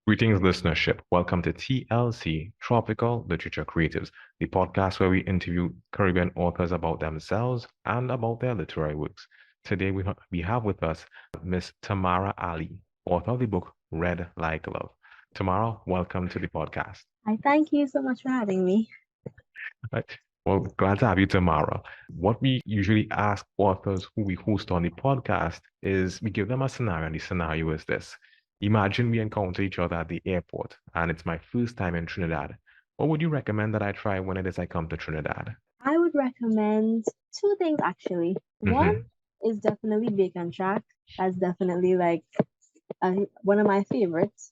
Greetings, listenership. Welcome to TLC, Tropical Literature Creatives, the podcast where we interview Caribbean authors about themselves and about their literary works. Today, we have with us Miss Tamara Ali, author of the book Red Like Love. Tamara, welcome to the podcast. I thank you so much for having me. Right. Well, glad to have you, Tamara. What we usually ask authors who we host on the podcast is we give them a scenario, and the scenario is this. Imagine we encounter each other at the airport, and it's my first time in Trinidad. What would you recommend that I try when it is I come to Trinidad? I would recommend two things actually. One is definitely Bacon Shack. That's definitely like one of my favorites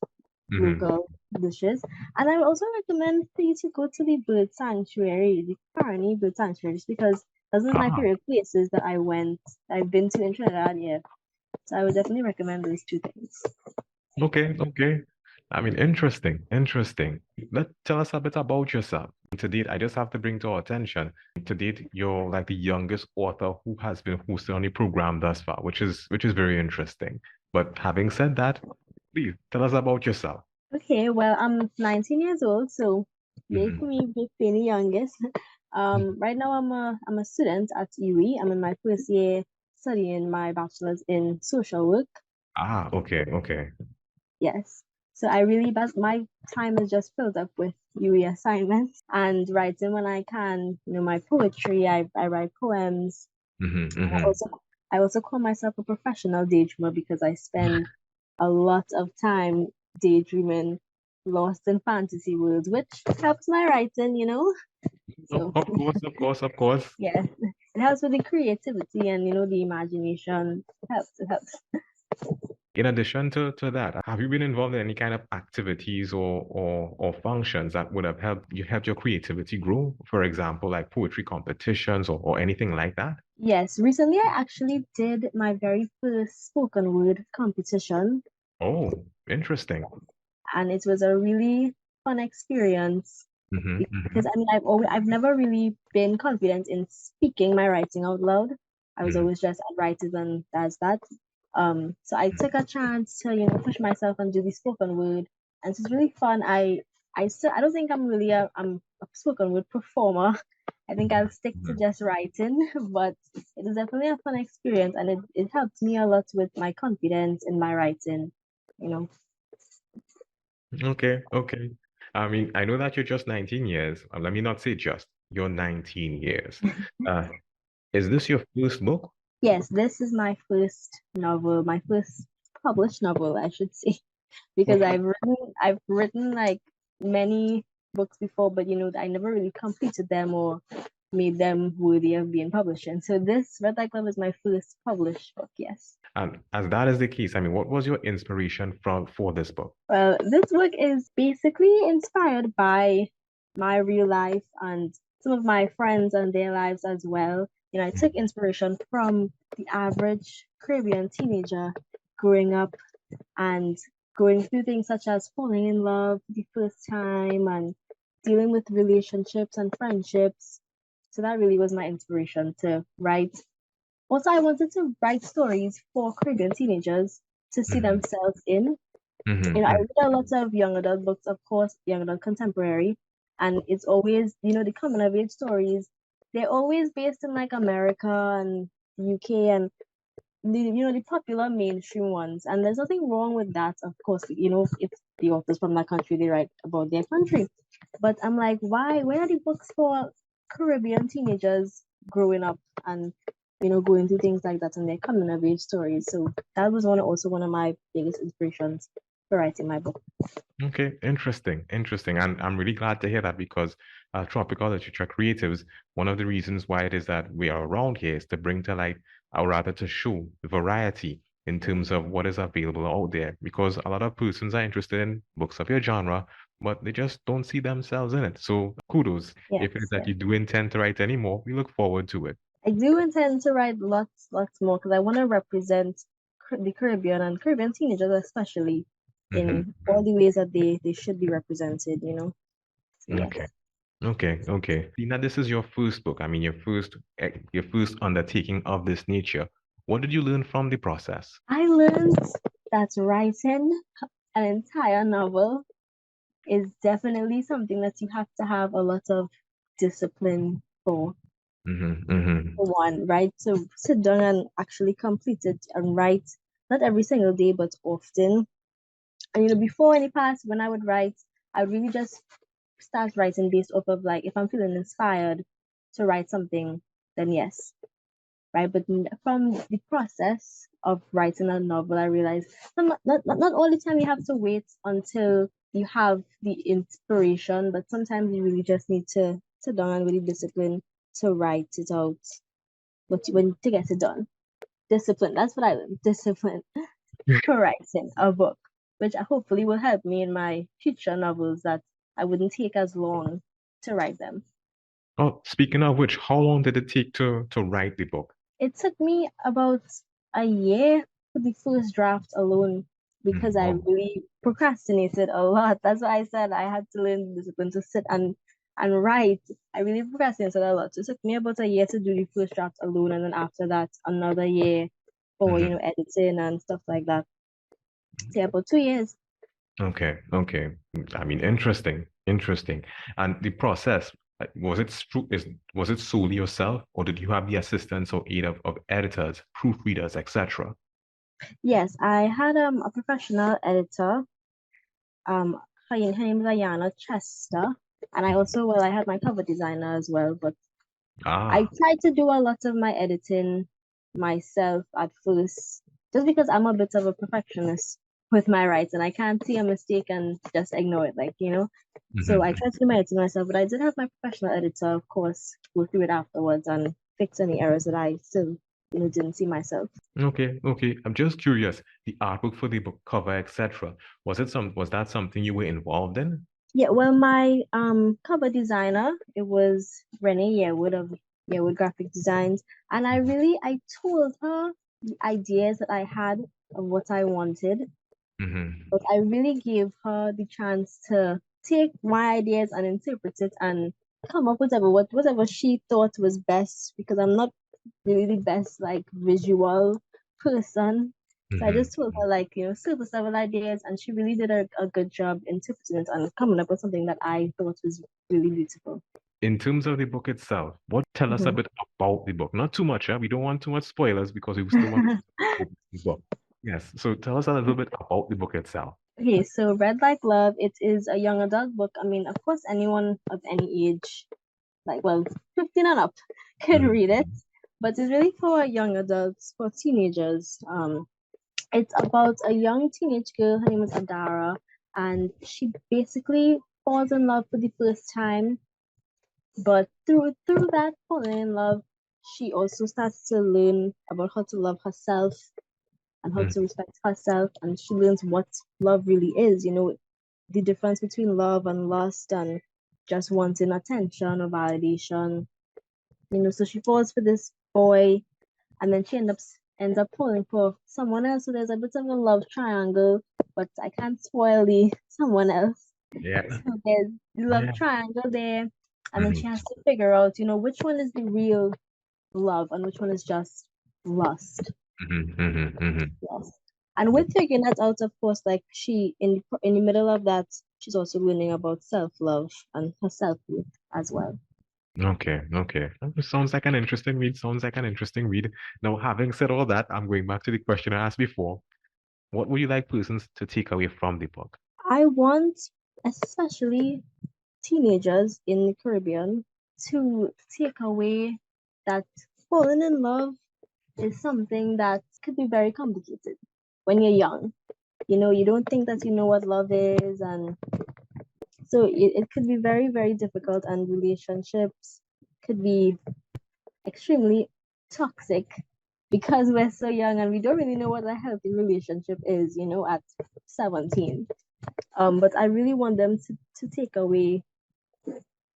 local dishes. And I would also recommend for you to go to the bird sanctuary, the Caroni Bird Sanctuary, just because those are my favorite places that I've been to in Trinidad, yeah. So I would definitely recommend those two things. Okay. I mean, interesting. Tell us a bit about yourself. To date, I just have to bring to our attention, to date, you're like the youngest author who has been hosted on the program thus far, which is very interesting. But having said that, please tell us about yourself. Okay, well, I'm 19 years old, so make me being the youngest. Right now I'm a student at UWI. I'm in my first year studying my bachelor's in social work. Okay. Yes. So my time is just filled up with UWI assignments and writing when I can. You know, my poetry, I write poems. I also call myself a professional daydreamer because I spend a lot of time daydreaming, lost in fantasy worlds, which helps my writing, you know. So, Of course. Yeah, it helps with the creativity and the imagination. It helps. In addition to that, have you been involved in any kind of activities or functions that would have helped your creativity grow? For example, like poetry competitions or anything like that? Yes, recently I actually did my very first spoken word competition. Oh, interesting. And it was a really fun experience because I mean I've never really been confident in speaking my writing out loud. I was always just I write it and that's that. So I took a chance to push myself and do the spoken word, and it's really fun. I don't think I'm a spoken word performer. I think I'll stick to just writing, but it is definitely a fun experience, and it helped me a lot with my confidence in my writing, you know. Okay. I mean, I know that you're just 19 years. Let me not say just, you're 19 years. Is this your first book? Yes, this is my first novel, my first published novel, I should say, because I've written like many books before, but I never really completed them or made them worthy of being published. And so this Red Like Love is my first published book, yes. And as that is the case, I mean, what was your inspiration for this book? Well, this book is basically inspired by my real life and some of my friends and their lives as well. I took inspiration from the average Caribbean teenager growing up and going through things such as falling in love for the first time and dealing with relationships and friendships. So that really was my inspiration to write. Also, I wanted to write stories for Caribbean teenagers to see themselves in. I read a lot of young adult books, of course, young adult contemporary, and it's always, the coming of age stories. They're always based in like America and the UK and the popular mainstream ones. And there's nothing wrong with that, of course. If the authors from that country, they write about their country. But I'm like, why? Where are the books for Caribbean teenagers growing up and going through things like that and their coming of age stories? So that was also one of my biggest inspirations for writing my book. Okay, interesting. And I'm really glad to hear that because Tropical Literature Creatives, one of the reasons why it is that we are around here is to bring to light, or rather to show the variety in terms of what is available out there. Because a lot of persons are interested in books of your genre, but they just don't see themselves in it. So kudos. Yes, if it is that you do intend to write any more, we look forward to it. I do intend to write lots more because I want to represent the Caribbean and Caribbean teenagers especially in all the ways that they should be represented, you know. So, yes. Okay. Okay. Tina, this is your first book. I mean, your first undertaking of this nature. What did you learn from the process? I learned that writing an entire novel is definitely something that you have to have a lot of discipline for. Mm-hmm. For one, right? So sit down and actually complete it and write, not every single day, but often. And before any past, when I would write, I would really just start writing based off of like if I'm feeling inspired to write something, then yes, right? But from the process of writing a novel, I realized not all the time you have to wait until you have the inspiration, but sometimes you really just need to sit down and really discipline to write it out. But when to get it done, discipline. That's what I learned. Discipline for writing a book, which hopefully will help me in my future novels that I wouldn't take as long to write them. Oh, speaking of which, how long did it take to write the book? It took me about a year for the first draft alone because I Oh. really procrastinated a lot. That's why I said I had to learn the discipline to sit and write. I really procrastinated a lot. So it took me about a year to do the first draft alone, and then after that, another year for editing and stuff like that. So yeah, about 2 years. Okay. I mean, interesting. And the process, was it solely yourself, or did you have the assistance or aid of editors, proofreaders, etc.? Yes, I had a professional editor. Her name is Ayana Chester, and I had my cover designer as well. But I Ah. tried to do a lot of my editing myself at first, just because I'm a bit of a perfectionist with my writing. I can't see a mistake and just ignore it, So I Mhm. tried to do my editing myself, but I did have my professional editor, of course, go through it afterwards and fix any errors that I still, didn't see myself. Okay. I'm just curious. The artwork for the book cover, etc. Was that something you were involved in? Yeah, well, my cover designer, it was Renee Yearwood of Yearwood Graphic Designs, and I told her the ideas that I had of what I wanted, Hmm. but I really gave her the chance to take my ideas and interpret it and come up with whatever she thought was best because I'm not really the best like visual person. So I just told her surface level ideas and she really did a good job interpreting it and coming up with something that I thought was really beautiful. In terms of the book itself, tell us a bit about the book? Not too much, huh? We don't want too much spoilers because we still want Mhm. to open the book. Yes. So tell us a little bit about the book itself. Okay, so Red Like Love, it is a young adult book. I mean, of course, anyone of any age, 15 and up, could read it, Mhm. but it's really for young adults, for teenagers. It's about a young teenage girl. Her name is Adara, and she basically falls in love for the first time. But through that falling in love, she also starts to learn about how to love herself and how Mhm. to respect herself, and she learns what love really is. The difference between love and lust, and just wanting attention or validation. So she falls for this boy and then she ends up falling for someone else. So there's a bit of a love triangle, but I can't spoil the someone else. Yeah. So there's the love Yeah. triangle there, and then she Hmm. has to figure out, which one is the real love and which one is just lust. Yes. And with figuring that out, of course, like she in the middle of that, she's also learning about self-love and her self-worth as well. Okay. Sounds like an interesting read. Now, having said all that, I'm going back to the question I asked before. What would you like persons to take away from the book? I want, especially teenagers in the Caribbean, to take away that falling in love is something that could be very complicated when you're young. You don't think that you know what love is, and so it could be very, very difficult, and relationships could be extremely toxic because we're so young and we don't really know what a healthy relationship is, at 17. But I really want them to take away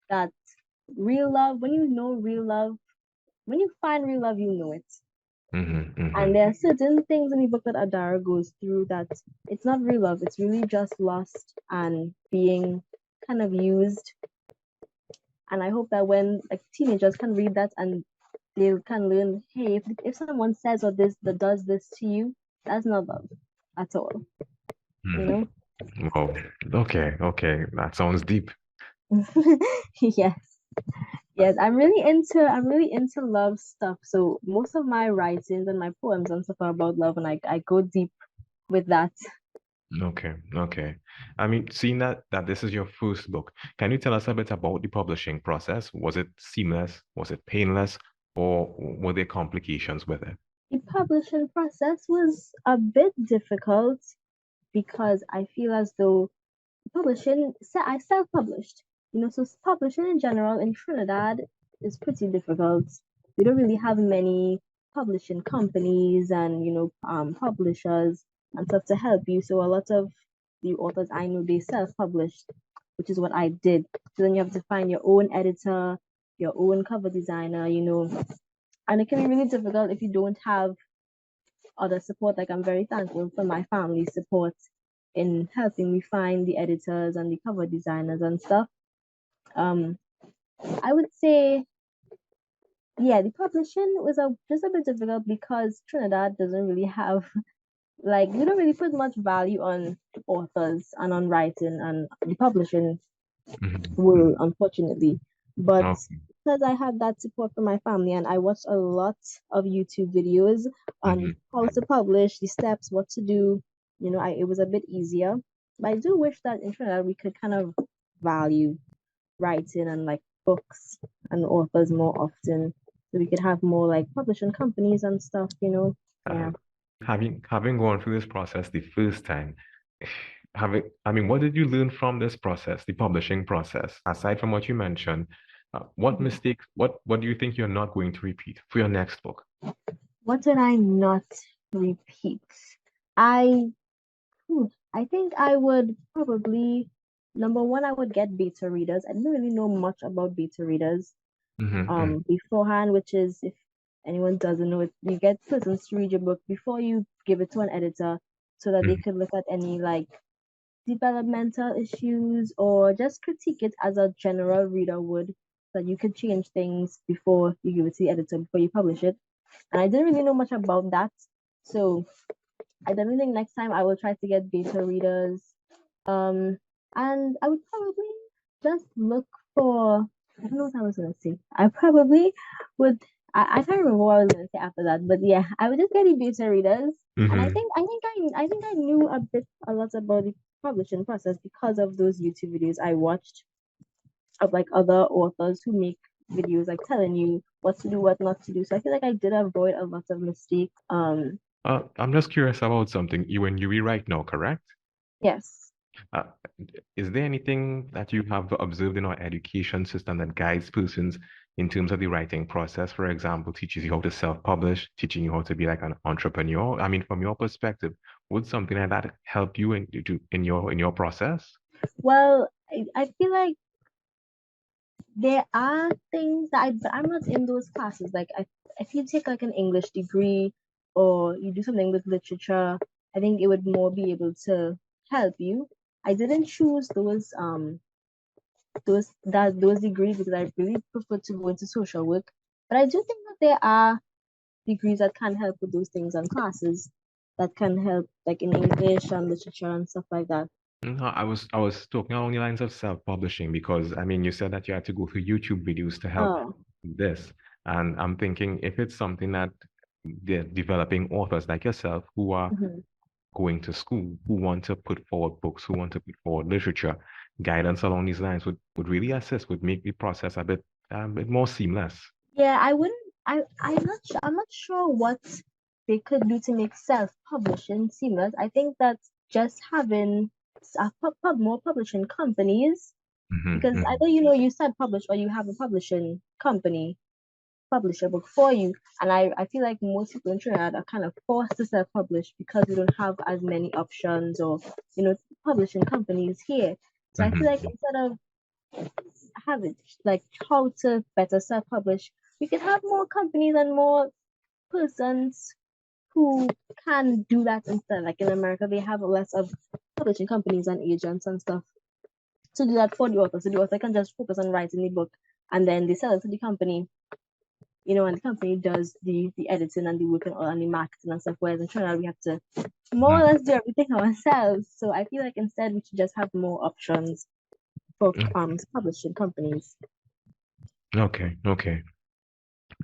that real love, when you know real love, when you find real love, you know it. And Mm-hmm. there are certain things in the book that Adara goes through that it's not real love, it's really just lust and being kind of used. And I hope that when like teenagers can read that and they can learn, hey, if someone says or this that does this to you, that's not love at all, you know? Mm-hmm. Wow. Okay, okay. That sounds deep. Yes. Yes, I'm really into love stuff. So most of my writings and my poems and stuff are about love and I go deep with that. Okay, okay. I mean, seeing that this is your first book, can you tell us a bit about the publishing process? Was it seamless? Was it painless? Or were there complications with it? The publishing process was a bit difficult because I feel as though I self-published, so publishing in general in Trinidad is pretty difficult. We don't really have many publishing companies and, publishers and stuff to help you. So a lot of the authors I know, they self-published, which is what I did. So then you have to find your own editor, your own cover designer, and it can be really difficult if you don't have other support. Like I'm very thankful for my family support in helping me find the editors and the cover designers and stuff. Um, I would say, yeah, the publishing was just a bit difficult because Trinidad doesn't really have like we don't really put much value on authors and on writing and the publishing world, Mm-hmm. unfortunately. But Oh, because I had that support from my family and I watched a lot of YouTube videos on mhm. how to publish, the steps, what to do, it was a bit easier. But I do wish that in Trinidad we could kind of value writing and like books and authors more often so we could have more like publishing companies and stuff. Uh, Yeah. having gone through this process the first time, I mean, what did you learn from this process, the publishing process? Aside from what you mentioned, what Mhm. mistakes, what do you think you're not going to repeat for your next book? What did I not repeat? I I think I would probably number one, I would get beta readers. I didn't really know much about beta readers Mm-hmm. beforehand, which is if anyone doesn't know it, you get persons to read your book before you give it to an editor so that they Mm-hmm. could look at any like developmental issues or just critique it as a general reader would, that you could change things before you give it to the editor before you publish it. And I didn't really know much about that. So I definitely think next time I will try to get beta readers. Um, and I would probably just look for, I don't know what I was gonna say. I probably would, I can't remember what I was gonna say after that, but yeah, I would just get the beta readers. And I Mm-hmm. think I think I knew a lot about the publishing process because of those YouTube videos I watched of like other authors who make videos like telling you what to do, what not to do. So I feel like I did avoid a lot of mistakes. I'm just curious about something. You and Yui right now, correct? Yes. Uh, is there anything that you have observed in our education system that guides persons in terms of the writing process? For example, teaches you how to self-publish, teaching you how to be like an entrepreneur. I mean, from your perspective, would something like that help you in your process? Well, I feel like there are things that but I'm not in those classes. Like if you take like an English degree or you do something with literature, I think it would more be able to help you. I didn't choose those degrees because I really prefer to go into social work. But I do think that there are degrees that can help with those things and classes that can help like in English and literature and stuff like that. No, I was talking along the lines of self-publishing because I mean you said that you had to go through YouTube videos to help Oh. this. And I'm thinking if it's something that the developing authors like yourself who are Mhm. going to school, who want to put forward books, who want to put forward literature, guidance along these lines would really assist, would make the process a bit more seamless. Yeah, I wouldn't. I'm not sure what they could do to make self-publishing seamless. I think that just having more publishing companies, because Hmm. either you self-publish or you have a publishing company publish a book for you. And I feel like most people in Trinidad are kind of forced to self-publish because we don't have as many options or you know publishing companies here. So I feel like Hmm. instead of having like how to better self-publish, we could have more companies and more persons who can do that instead. Like in America, they have less of publishing companies and agents and stuff to do that for the author. So the author can just focus on writing the book and then they sell it to the company, and the company does the editing and the work and all and the marketing and stuff. Whereas in Trinidad, we have to more or less do everything ourselves. So I feel like instead we should just have more options for publishing companies. Okay, okay.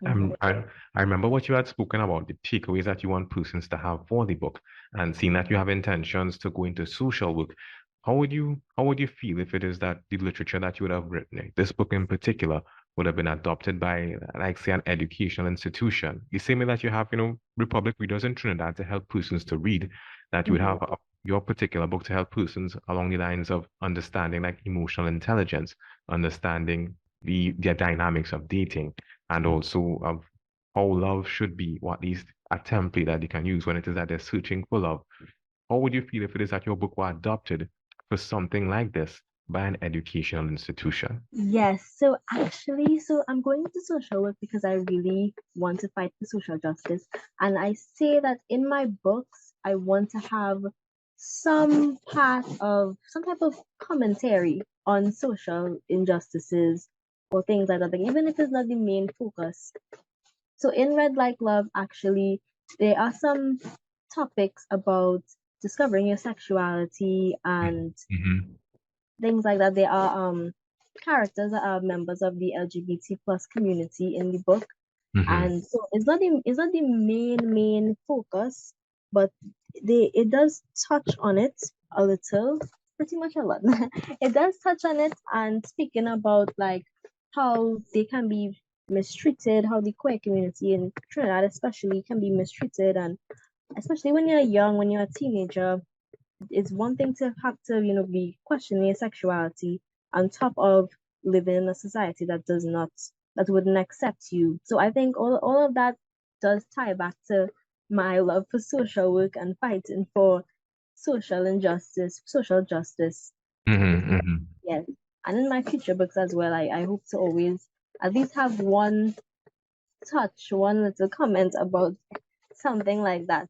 Mhm. I remember what you had spoken about, the takeaways that you want persons to have for the book, and seeing that you have intentions to go into social work. How would you feel if it is that the literature that you would have written, this book in particular, would have been adopted by, like, say, an educational institution? The same way that you have, Republic Readers in Trinidad to help persons to read, that you would Mhm. have your particular book to help persons along the lines of understanding like emotional intelligence, understanding the dynamics of dating and also of how love should be, or at least a template that they can use when it is that they're searching for love. How would you feel if it is that your book were adopted for something like this by an educational institution? Yes, so I'm going into social work because I really want to fight for social justice. And I say that in my books, I want to have some part of some type of commentary on social injustices or things like that, like, even if it's not the main focus. So in Red Like Love, actually, there are some topics about discovering your sexuality and Mm-hmm. things like that. There are characters that are members of the LGBT plus community in the book, Mm-hmm. and so it's not the main focus, but it does touch on it a little, pretty much a lot. It does touch on it and speaking about like how they can be mistreated, how the queer community in Trinidad especially can be mistreated, and especially when you're young, when you're a teenager, it's one thing to have to, be questioning your sexuality on top of living in a society that wouldn't accept you. So I think all of that does tie back to my love for social work and fighting for social justice. Mm-hmm. Mm-hmm. Yes. And in my future books as well, I hope to always at least have one little comment about something like that.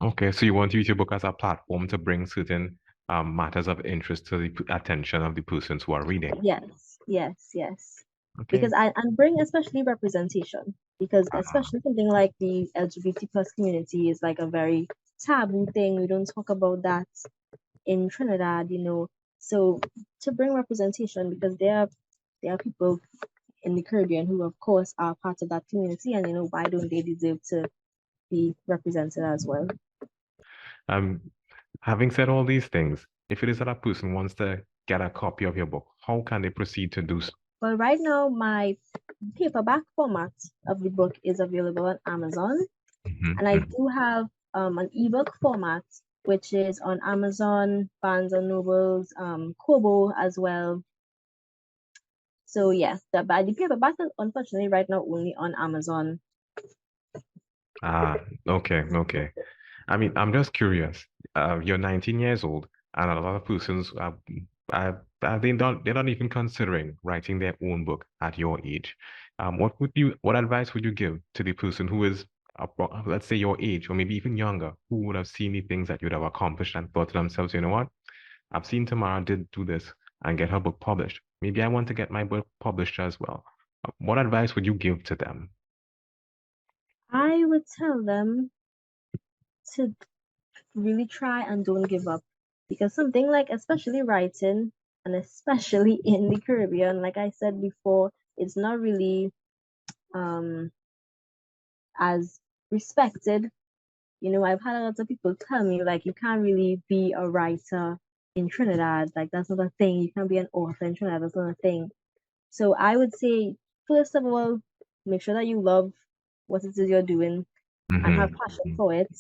Okay, so you want to use your book as a platform to bring certain matters of interest to the attention of the persons who are reading. Yes, yes, yes. Okay. Because I and bring especially representation because Uh, especially something like the LGBT plus community is like a very taboo thing. We don't talk about that in Trinidad. So to bring representation because there are people in the Caribbean who of course are part of that community and why don't they deserve to be represented as well? um, Having said all these things, if it is that a person wants to get a copy of your book, how can they proceed to do so? Well, right now my paperback format of the book is available on Amazon. And I Mm-hmm. do have an ebook format, which is on Amazon, Barnes and Nobles, Kobo as well. So yeah, but the paperback is unfortunately right now only on Amazon. Ah, okay, okay. I mean, I'm just curious. You're 19 years old, and a lot of persons they're not even considering writing their own book at your age. What advice would you give to the person who is, let's say, your age, or maybe even younger, who would have seen the things that you'd have accomplished and thought to themselves, you know what? I've seen Tamara did do this and get her book published. Maybe I want to get my book published as well. What advice would you give to them? I would tell them to really try and don't give up because something like especially writing and especially in the Caribbean, like I said before, it's not really um as respected. I've had a lot of people tell me like you can't really be a writer in Trinidad. Like that's not a thing. You can't be an author in Trinidad. That's not a thing. So I would say, first of all, make sure that you love what it is you're doing and have passion Mm-hmm. for it.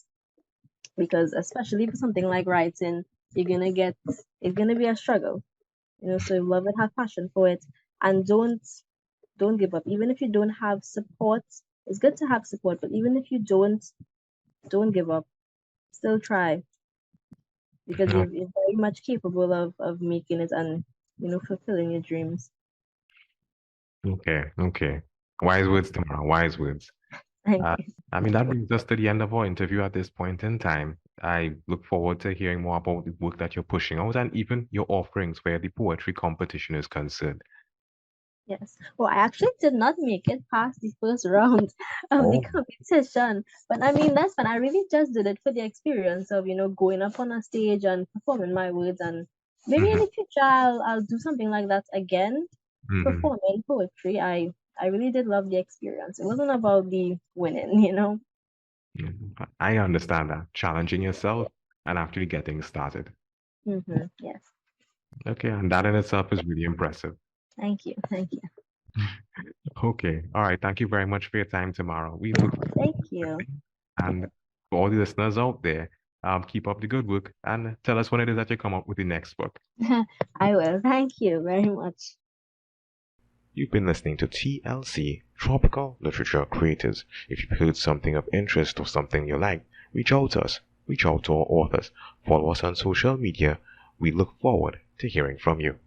Because especially for something like writing, it's gonna be a struggle. So love it, have passion for it, and don't give up. Even if you don't have support, it's good to have support, but even if you don't give up. Still try because No, you're very much capable of making it and fulfilling your dreams. okay, okay. Wise words, Tamara, wise words. Thank Uh, you. I mean, that brings us to the end of our interview at this point in time. I look forward to hearing more about the work that you're pushing out and even your offerings where the poetry competition is concerned. Yes. Well, I actually did not make it past the first round of the Oh. competition. But I mean, that's fun. I really just did it for the experience of, going up on a stage and performing my words. And maybe in Hmm. the future, I'll do something like that again, Hmm. performing poetry. I really did love the experience. It wasn't about the winning. I understand that. Challenging yourself and actually getting started. Yes. Okay, and that in itself is really impressive. Thank you. Thank you. Okay, all right. Thank you very much for your time, Tamara. We look Thank forward to you. listening. And for all the listeners out there, keep up the good work and tell us when it is that you come up with the next book. I will. Thank you very much. You've been listening to TLC, Tropical Literature Creators. If you've heard something of interest or something you like, reach out to us. Reach out to our authors. Follow us on social media. We look forward to hearing from you.